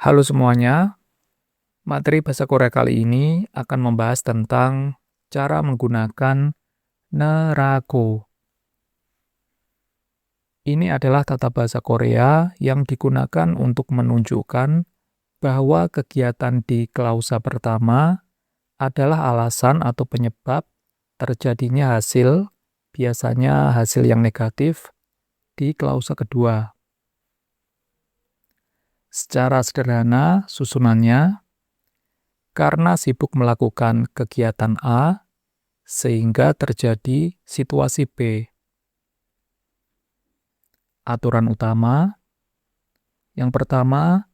Halo semuanya, materi bahasa Korea kali ini akan membahas tentang cara menggunakan nerago. Ini adalah tata bahasa Korea yang digunakan untuk menunjukkan bahwa kegiatan di klausa pertama adalah alasan atau penyebab terjadinya hasil, biasanya hasil yang negatif, di klausa kedua. Secara sederhana, susunannya, karena sibuk melakukan kegiatan A, sehingga terjadi situasi B. Aturan utama, yang pertama,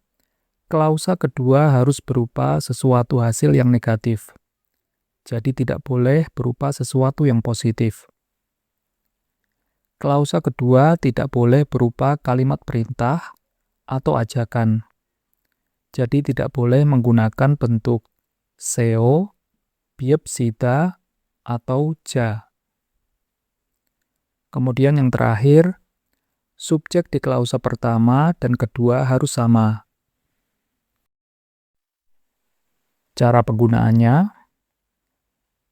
klausa kedua harus berupa sesuatu hasil yang negatif. Jadi tidak boleh berupa sesuatu yang positif. Klausa kedua tidak boleh berupa kalimat perintah atau ajakan. Jadi tidak boleh menggunakan bentuk seo, biepsida, atau ja. Kemudian yang terakhir, subjek di klausa pertama dan kedua harus sama. Cara penggunaannya,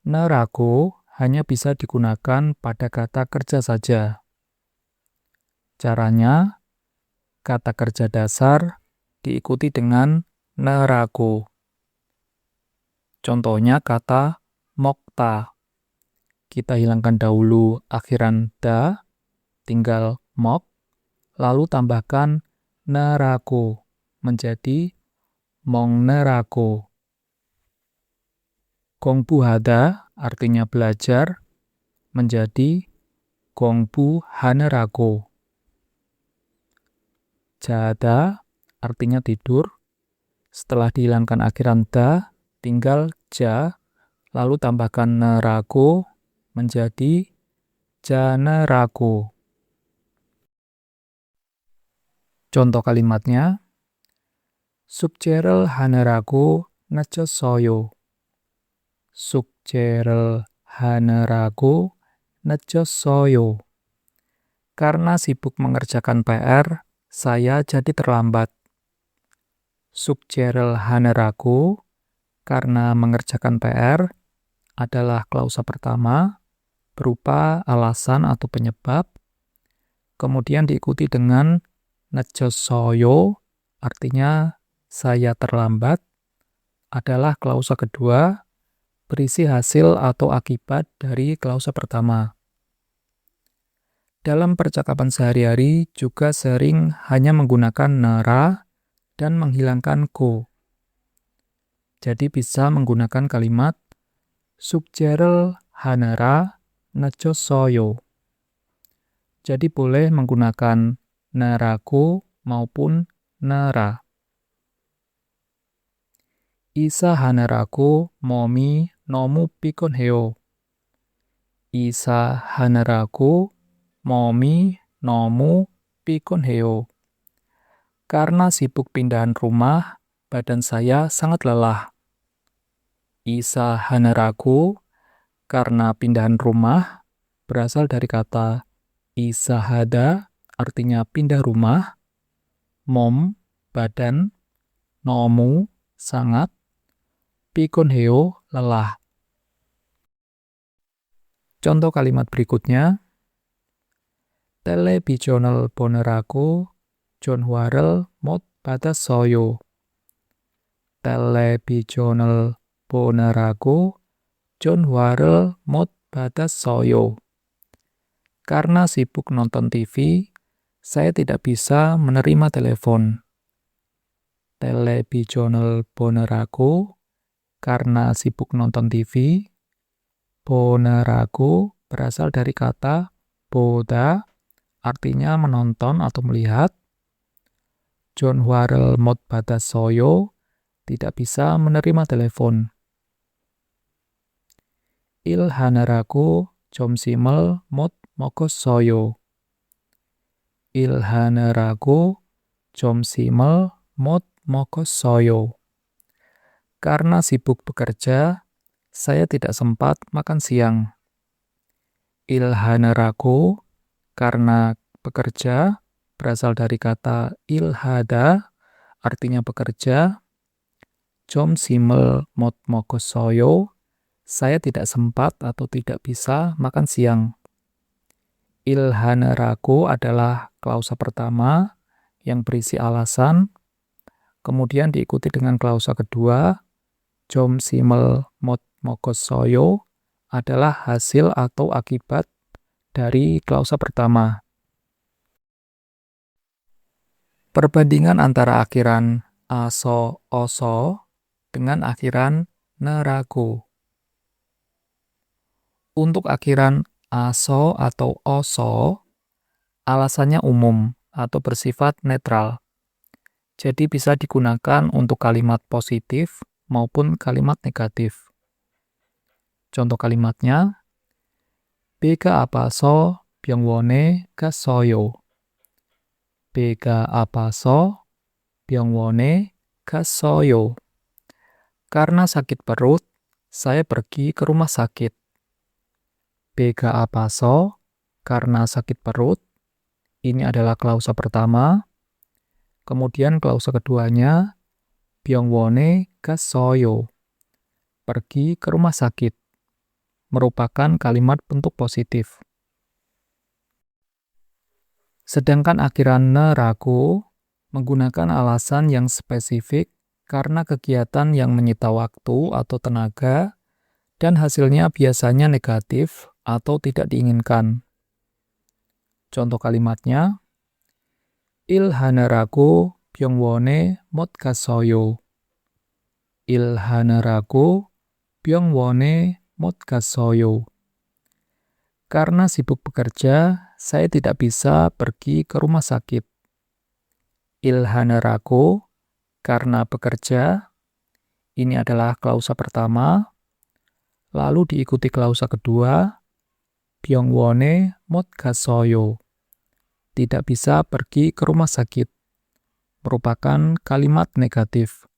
nerago hanya bisa digunakan pada kata kerja saja. Caranya, kata kerja dasar diikuti dengan nerago. Contohnya kata mokta. Kita hilangkan dahulu akhiran da, tinggal mok, lalu tambahkan nerago menjadi mongnerago. Gongbuhada artinya belajar menjadi gongbuhanerago. Jada artinya tidur. Setelah dihilangkan akhiran da, tinggal ja, lalu tambahkan nerago menjadi janerago. Contoh kalimatnya, 숙제를 하느라고 늦었어요. 숙제를 하느라고 늦었어요. Karena sibuk mengerjakan PR, saya jadi terlambat. 숙제를 하느라고, karena mengerjakan PR, adalah klausa pertama, berupa alasan atau penyebab, kemudian diikuti dengan 늦었어요, artinya saya terlambat, adalah klausa kedua, berisi hasil atau akibat dari klausa pertama. Dalam percakapan sehari-hari juga sering hanya menggunakan nera dan menghilangkan ko. Jadi bisa menggunakan kalimat 숙제를 하느라 늦었어요. Jadi boleh menggunakan nerago maupun nera. 이사 하느라고 몸이 너무 피곤해요. 이사 하느라고 몸이 너무 피곤해요. Karena sibuk pindahan rumah, badan saya sangat lelah. 이사 하느라고, karena pindahan rumah, berasal dari kata 이사하다, artinya pindah rumah, mom, badan, 너무, sangat, 피곤해요, lelah. Contoh kalimat berikutnya, 텔레비전을 보느라고 전화를 못 받았어요. 텔레비전을 보느라고 전화를 못 받았어요. Karena sibuk nonton TV, saya tidak bisa menerima telepon. 텔레비전을 보느라고, karena sibuk nonton TV, 보느라고 berasal dari kata 보다, artinya menonton atau melihat. 전화를 못 받았어요, tidak bisa menerima telepon. 일하느라고 점심을 못 먹었어요. 일하느라고 점심을 못 먹었어요. Karena sibuk bekerja, saya tidak sempat makan siang. 일하느라고, karena bekerja, berasal dari kata ilhada, artinya bekerja. 좀 심을 못 먹었어요. Saya tidak sempat atau tidak bisa makan siang. 일하느라고 adalah klausa pertama yang berisi alasan, kemudian diikuti dengan klausa kedua, 좀 심을 못 먹었어요 adalah hasil atau akibat dari klausa pertama. Perbandingan antara akhiran aso, oso dengan akhiran neraku. Untuk akhiran aso atau oso, alasannya umum atau bersifat netral. Jadi bisa digunakan untuk kalimat positif maupun kalimat negatif. Contoh kalimatnya, 배가 아파서 병원에 갔어요. 배가 아파서 병원에 갔어요. Karena sakit perut, saya pergi ke rumah sakit. 배가 아파서, karena sakit perut. Ini adalah klausa pertama. Kemudian klausa keduanya, 병원에 갔어요. Pergi ke rumah sakit. Merupakan kalimat bentuk positif. Sedangkan akhiran neraku menggunakan alasan yang spesifik karena kegiatan yang menyita waktu atau tenaga dan hasilnya biasanya negatif atau tidak diinginkan. Contoh kalimatnya, 일하느라고 병원에 못 갔어요. 일하느라고 병원에 못 갔어요. Karena sibuk bekerja, saya tidak bisa pergi ke rumah sakit. 일하느라고, karena bekerja, ini adalah klausa pertama, lalu diikuti klausa kedua, 병원에 못 갔어요. Tidak bisa pergi ke rumah sakit. Merupakan kalimat negatif.